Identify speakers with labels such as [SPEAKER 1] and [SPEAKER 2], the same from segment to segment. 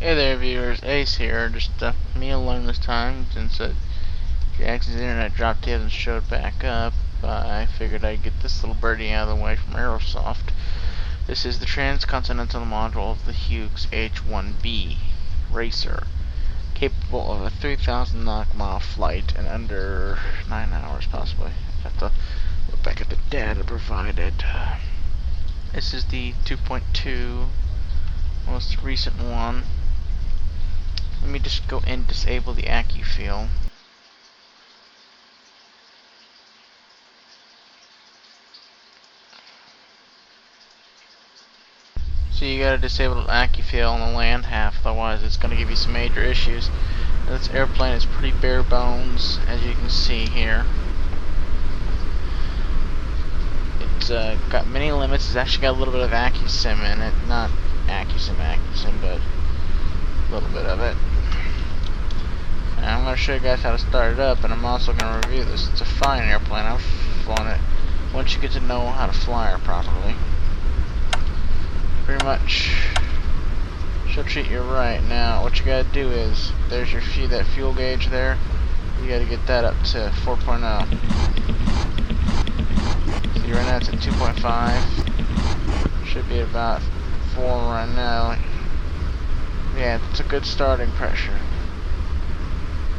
[SPEAKER 1] Hey there viewers, Ace here, just me alone this time since Jackson's internet dropped, he hasn't showed back up. I figured I'd get this little birdie out of the way from Aerosoft. This is the Transcontinental module of the Hughes H-1B racer, capable of a 3,000 nautical-mile flight in under 9 hours possibly. I have to look back at the data provided. This is the 2.2 most recent one. Let me just go and disable the AccuFeel. So you gotta disable the AccuFeel on the land half, otherwise it's gonna give you some major issues. This airplane is pretty bare bones, as you can see here. It's got many limits. It's actually got a little bit of AccuSim in it. Not AccuSim, but a little bit of it. And I'm going to show you guys how to start it up, and I'm also going to review this. It's a fine airplane. I've flown it. Once you get to know how to fly it properly, pretty much she'll treat you right. Now, what you got to do is, there's your that fuel gauge there. You got to get that up to 4.0. See, right now it's at 2.5. Should be about 4 right now. Yeah, it's a good starting pressure.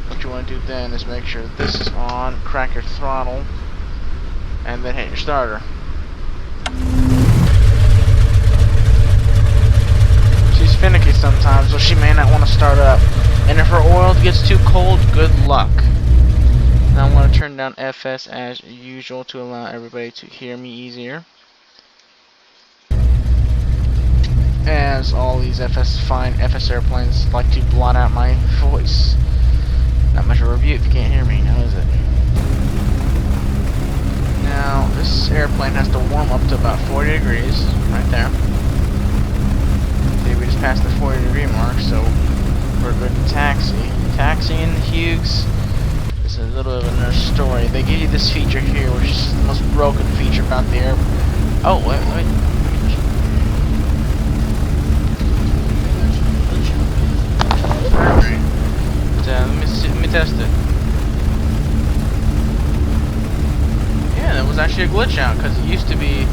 [SPEAKER 1] What you want to do then is make sure that this is on, crack your throttle, and then hit your starter. She's finicky sometimes, so she may not want to start up. And if her oil gets too cold, good luck. Now I'm going to turn down FS as usual to allow everybody to hear me easier. As all these fine FS airplanes like to blot out my voice. Not much of a review if you can't hear me, now is it? Now, this airplane has to warm up to about 40 degrees, right there. See, we just passed the 40-degree mark, so we're good to taxi. Taxiing the Hughes is a little bit of another story. They give you this feature here, which is the most broken feature about the airplane. Oh, wait. Let me test it. Yeah, that was actually a glitch out, because it used to be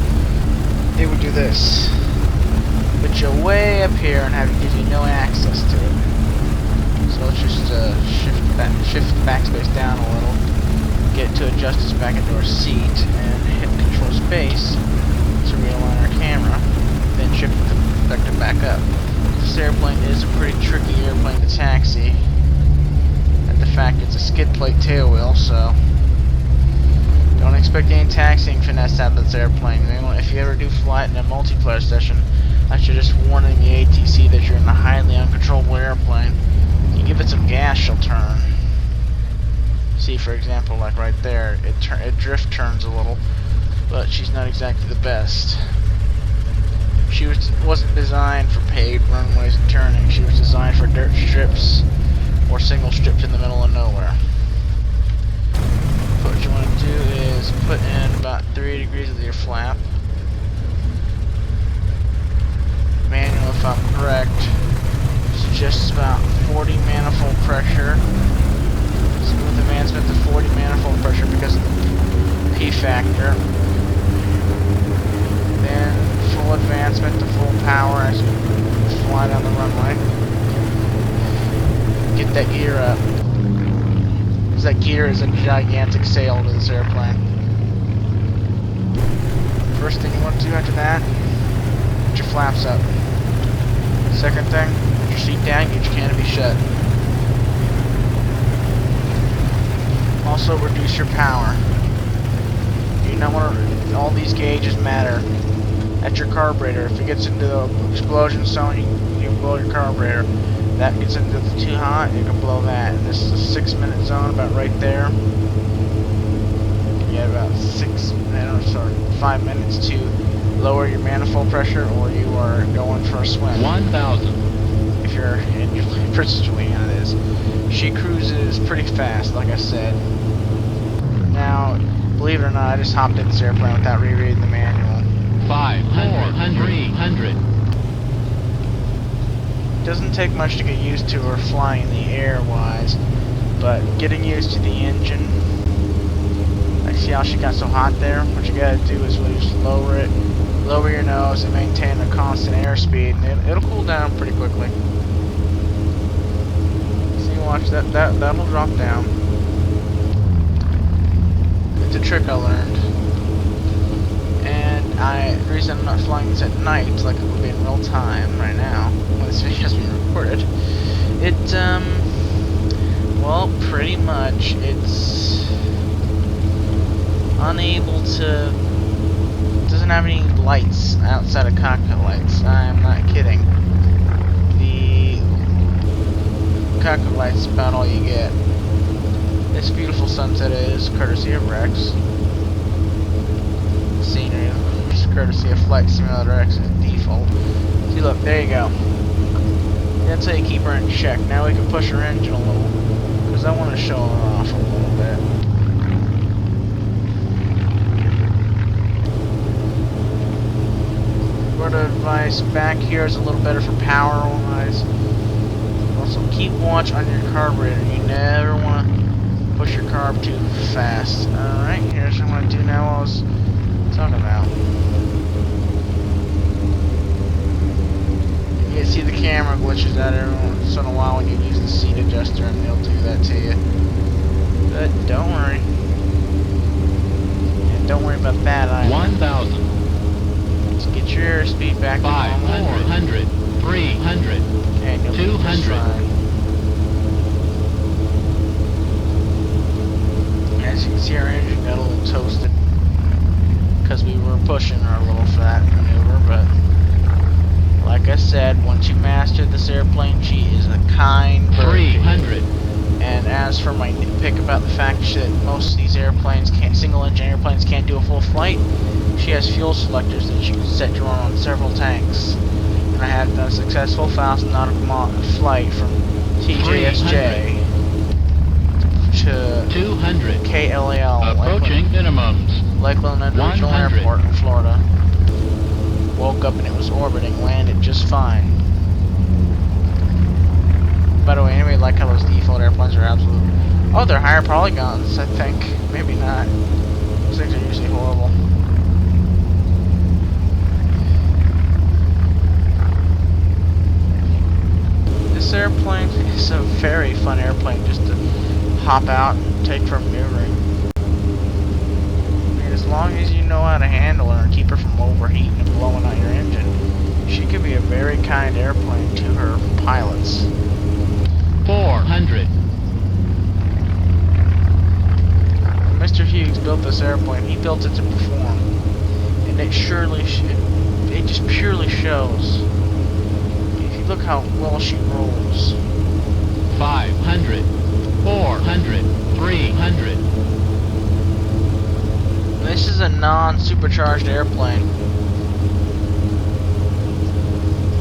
[SPEAKER 1] it would do this. Put you way up here and give you no access to it. So let's just shift the backspace down a little, get it to adjust us back into our seat, and hit control space to realign our camera, then shift the vector back up. This airplane is a pretty tricky airplane to taxi. The fact it's a skid plate tail wheel, so don't expect any taxiing finesse out of this airplane. If you ever do fly it in a multiplayer session, I should just warning the ATC that you're in a highly uncontrollable airplane. You give it some gas, she'll turn. See, for example, like right there, it drift turns a little, but she's not exactly the best. She wasn't designed for paved runways and turning. She was designed for dirt strips or single strips in the middle of nowhere. What you want to do is put in about 3 degrees of your flap. Manual, if I'm correct, is just about 40 manifold pressure. So with advancement to 40 manifold pressure because of the P factor. Then full advancement to full power as you fly down the runway. Get that gear up. Because that gear is a gigantic sail to this airplane. First thing you want to do after that, get your flaps up. Second thing, put your seat down, get your canopy shut. Also reduce your power. You know what, all these gauges matter. At your carburetor, if it gets into the explosion zone, you can blow your carburetor. That gets into too hot, you can blow that. And this is a 6-minute zone, about right there. You have about 5 minutes to lower your manifold pressure, or you are going for a swim.
[SPEAKER 2] 1,000.
[SPEAKER 1] If you're in your Princess Juliana, it is. She cruises pretty fast, like I said. Now, believe it or not, I just hopped in this airplane without rereading the manual.
[SPEAKER 2] 500, 300.
[SPEAKER 1] Doesn't take much to get used to or flying in the air wise, but getting used to the engine. Like, see how she got so hot there? What you gotta do is really just lower it, lower your nose, and maintain a constant airspeed, and it'll cool down pretty quickly. See, watch that'll drop down. It's a trick I learned. And the reason I'm not flying this at night, like it would be in real time right now, when this video is being recorded, well, pretty much, it's unable to, doesn't have any lights outside of cockpit lights. I'm not kidding. The cockpit lights is about all you get. This beautiful sunset is courtesy of Rex. Scenery is courtesy of Flight Simulator X's default. See, look, there you go. That's how you keep her in check. Now we can push her engine a little, because I want to show her off a little bit. Word of advice, back here is a little better for power wise. Also, keep watch on your carburetor. You never want to push your carb too fast. Alright, here's what I'm going to do now. I was talking about. You can see the camera glitches out every once in a while when you use the seat adjuster, and they'll do that to you. But don't worry. And don't worry about that either.
[SPEAKER 2] 1,000.
[SPEAKER 1] Let's get your airspeed back to normal.
[SPEAKER 2] 500, 300,
[SPEAKER 1] Okay, no,
[SPEAKER 2] 200.
[SPEAKER 1] As you can see, our engine got a little toasted because we were pushing her a little for that maneuver, but like I said, once you master this airplane, she is a kind bird.
[SPEAKER 2] 300.
[SPEAKER 1] And as for my nitpick about the fact that most of these airplanes single-engine airplanes can't do a full flight, she has fuel selectors that you can set to run on several tanks. And I had done a successful 1,000 nautical flight from TJSJ to
[SPEAKER 2] 200.
[SPEAKER 1] KLAL,
[SPEAKER 2] Approaching minimums.
[SPEAKER 1] Lakeland International
[SPEAKER 2] 100.
[SPEAKER 1] Airport in Florida. Woke up and it was orbiting, landed just fine. By the way, anybody like how those default airplanes are absolute? Oh, they're higher polygons, I think. Maybe not. Those things are usually horrible. This airplane is a very fun airplane just to hop out and take for maneuvering. And as long as you know how to handle her and keep her from overheating and blowing out your engine, she could be a very kind airplane to her pilots.
[SPEAKER 2] 400.
[SPEAKER 1] When Mr. Hughes built this airplane, he built it to perform, and it just purely shows. If you look how well she rolls.
[SPEAKER 2] 500. 400. 300.
[SPEAKER 1] This is a non-supercharged airplane.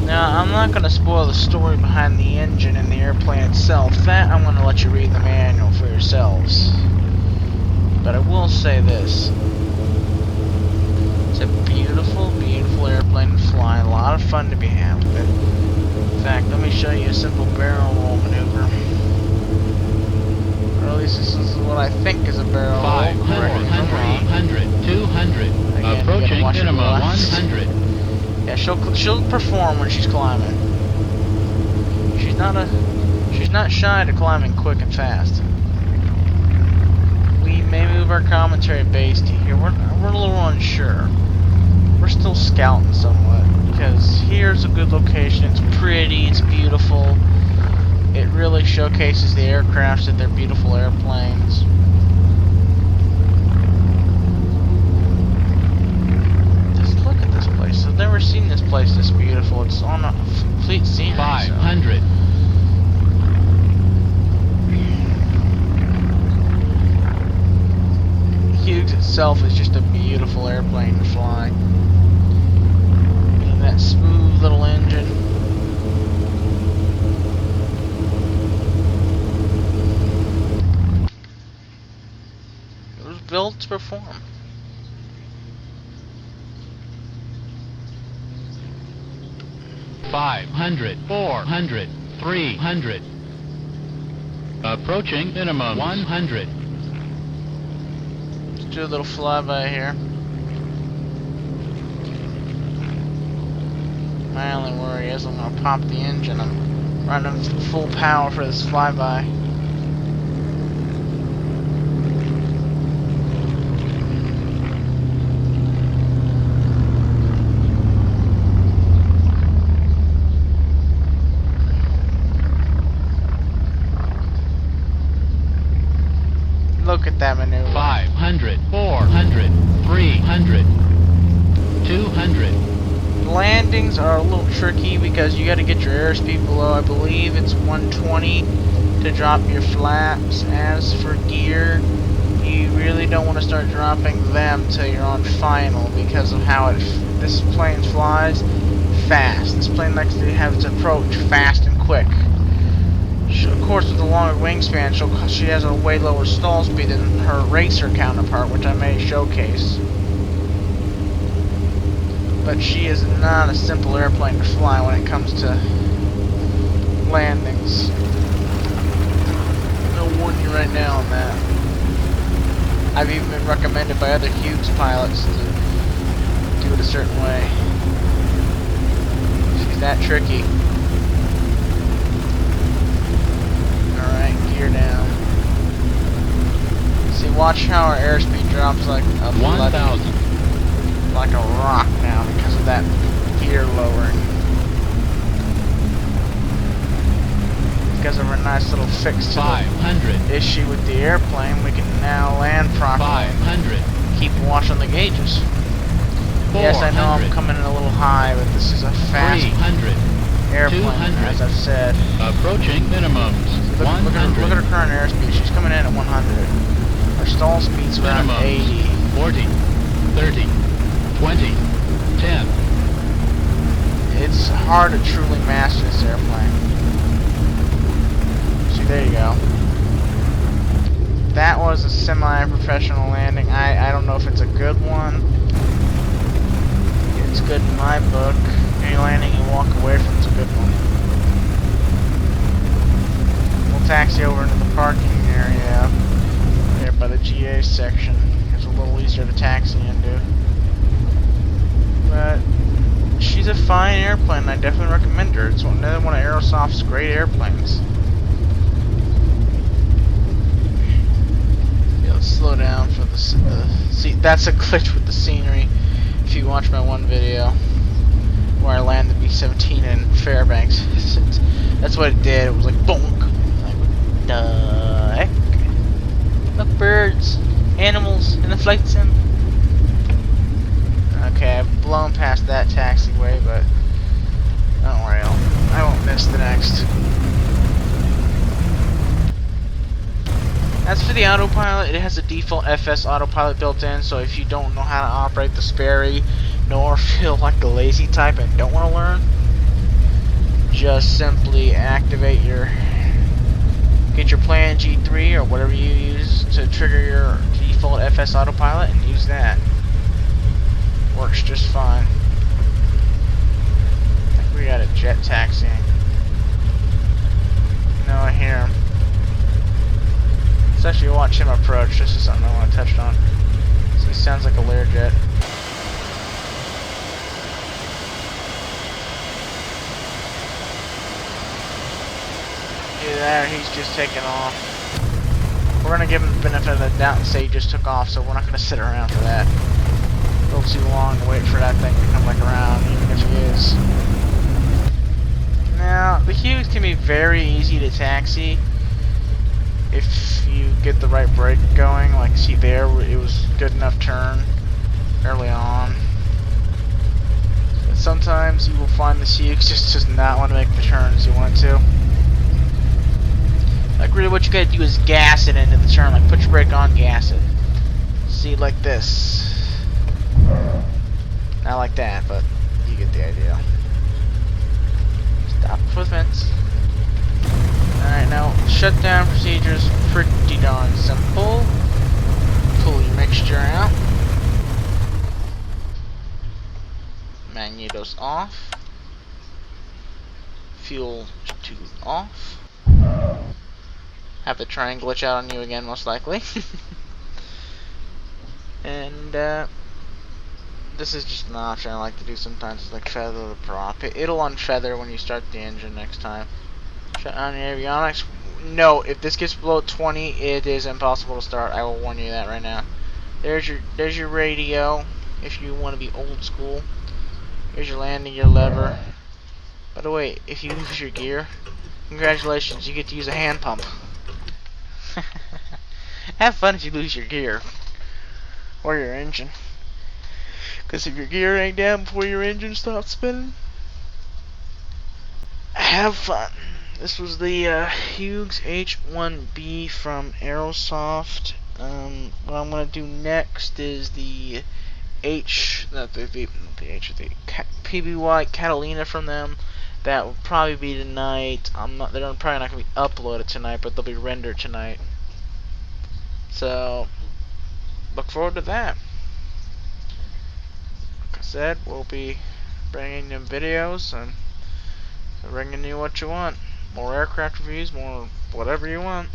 [SPEAKER 1] Now, I'm not going to spoil the story behind the engine and the airplane itself. That I'm going to let you read the manual for yourselves. But I will say this. It's a beautiful, beautiful airplane to fly. A lot of fun to be had with it. In fact, let me show you a simple barrel roll maneuver. Or at least this is what I think is a barrel roll.
[SPEAKER 2] 500, 300, 200.
[SPEAKER 1] Again,
[SPEAKER 2] Approaching minimum 100.
[SPEAKER 1] Yeah, she'll perform when she's climbing. She's not shy to climbing quick and fast. We may move our commentary based here. We're a little unsure. We're still scouting somewhat because here's a good location. It's pretty. It's beautiful. It really showcases the aircrafts that they're beautiful airplanes. I've never seen this place this beautiful. It's on a complete scenery.
[SPEAKER 2] 500.
[SPEAKER 1] Hughes itself is just a beautiful airplane to fly. And that smooth little engine. It was built to perform.
[SPEAKER 2] 500, 400, 300. Approaching minimum 100.
[SPEAKER 1] Let's do a little flyby here. My only worry is I'm gonna pop the engine. I'm running full power for this flyby. Look at that maneuver.
[SPEAKER 2] 500, 400, 300, 200.
[SPEAKER 1] Landings are a little tricky because you got to get your airspeed below. I believe it's 120 to drop your flaps. As for gear, you really don't want to start dropping them till you're on final because of how this plane flies fast. This plane likes to have its approach fast and quick. Of course, with the longer wingspan, she has a way lower stall speed than her racer counterpart, which I may showcase. But she is not a simple airplane to fly when it comes to landings. I'll warn you right now on that. I've even been recommended by other Hughes pilots to do it a certain way. She's that tricky. Alright, gear down. See, watch how our airspeed drops like a
[SPEAKER 2] 1,000.
[SPEAKER 1] like a rock now because of that gear lowering. Because of our nice little fix to
[SPEAKER 2] 500.
[SPEAKER 1] the issue with the airplane, we can now land properly.
[SPEAKER 2] 500.
[SPEAKER 1] Keep watch on the gauges. Yes, I know I'm
[SPEAKER 2] 400.
[SPEAKER 1] coming in a little high, but this is a fast
[SPEAKER 2] 300.
[SPEAKER 1] airplane,
[SPEAKER 2] 200.
[SPEAKER 1] as I've said.
[SPEAKER 2] Approaching minimums.
[SPEAKER 1] Look at
[SPEAKER 2] 100.
[SPEAKER 1] her current airspeed. She's coming in at 100. Her stall speed's around
[SPEAKER 2] Minimums.
[SPEAKER 1] 80.
[SPEAKER 2] 40, 30, 20, 10.
[SPEAKER 1] It's hard to truly master this airplane. See, there you go. That was a semi-professional landing. I don't know if it's a good one. It's good in my book. Any landing you walk away from is a good one. We'll taxi over into the parking area there by the GA section. It's a little easier to taxi into. But she's a fine airplane. I definitely recommend her. It's another one of Aerosoft's great airplanes. Yeah, let's slow down for the see. That's a glitch with the scenery. If you watch my one video where I landed B-17 in Fairbanks, that's what it did. It was like bonk. Like, what the heck? Look, birds, animals in the flight sim. Okay, I've blown past that taxiway, but don't worry, I won't miss the next. As for the autopilot, it has a default FS autopilot built in, so if you don't know how to operate the Sperry, nor feel like the lazy type and don't want to learn, just simply activate get your Plan G3 or whatever you use to trigger your default FS autopilot and use that. Works just fine. I think we got a jet taxiing. No, I hear him. Let's actually watch him approach. This is something I want to touch on. So he sounds like a Learjet. See there, he's just taking off. We're going to give him the benefit of the doubt and say he just took off, so we're not going to sit around for that. A little too long to wait for that thing to come back around, even if he is. Now, the Hughes can be very easy to taxi if you get the right brake going. Like, see there, it was good enough turn early on. But sometimes you will find the Hughes just does not want to make the turns you want it to. Like, really what you gotta do is gas it into the turn. Like, put your brake on, gas it. See, like this. Not like that, but you get the idea. Stop for the fence. Alright, now, shutdown procedures pretty darn simple. Pull your mixture out. Magnetos off. fuel to off. Have the try and glitch out on you again, most likely. And this is just an option I like to do sometimes. It's like feather the prop. It'll unfeather when you start the engine next time. Shut on your avionics. No, if this gets below 20, it is impossible to start. I will warn you that right now. There's your radio. If you want to be old school. Here's your landing gear lever. By the way, if you lose your gear, congratulations, you get to use a hand pump. Have fun if you lose your gear. Or your engine. Because if your gear ain't down before your engine stops spinning, have fun. This was the Hughes H-1B from Aerosoft. What I'm going to do next is the PBY Catalina from them. That will probably be tonight. They're probably not going to be uploaded tonight, but they'll be rendered tonight. So, look forward to that. Like I said, we'll be bringing you videos and bringing you what you want. More aircraft reviews, more whatever you want.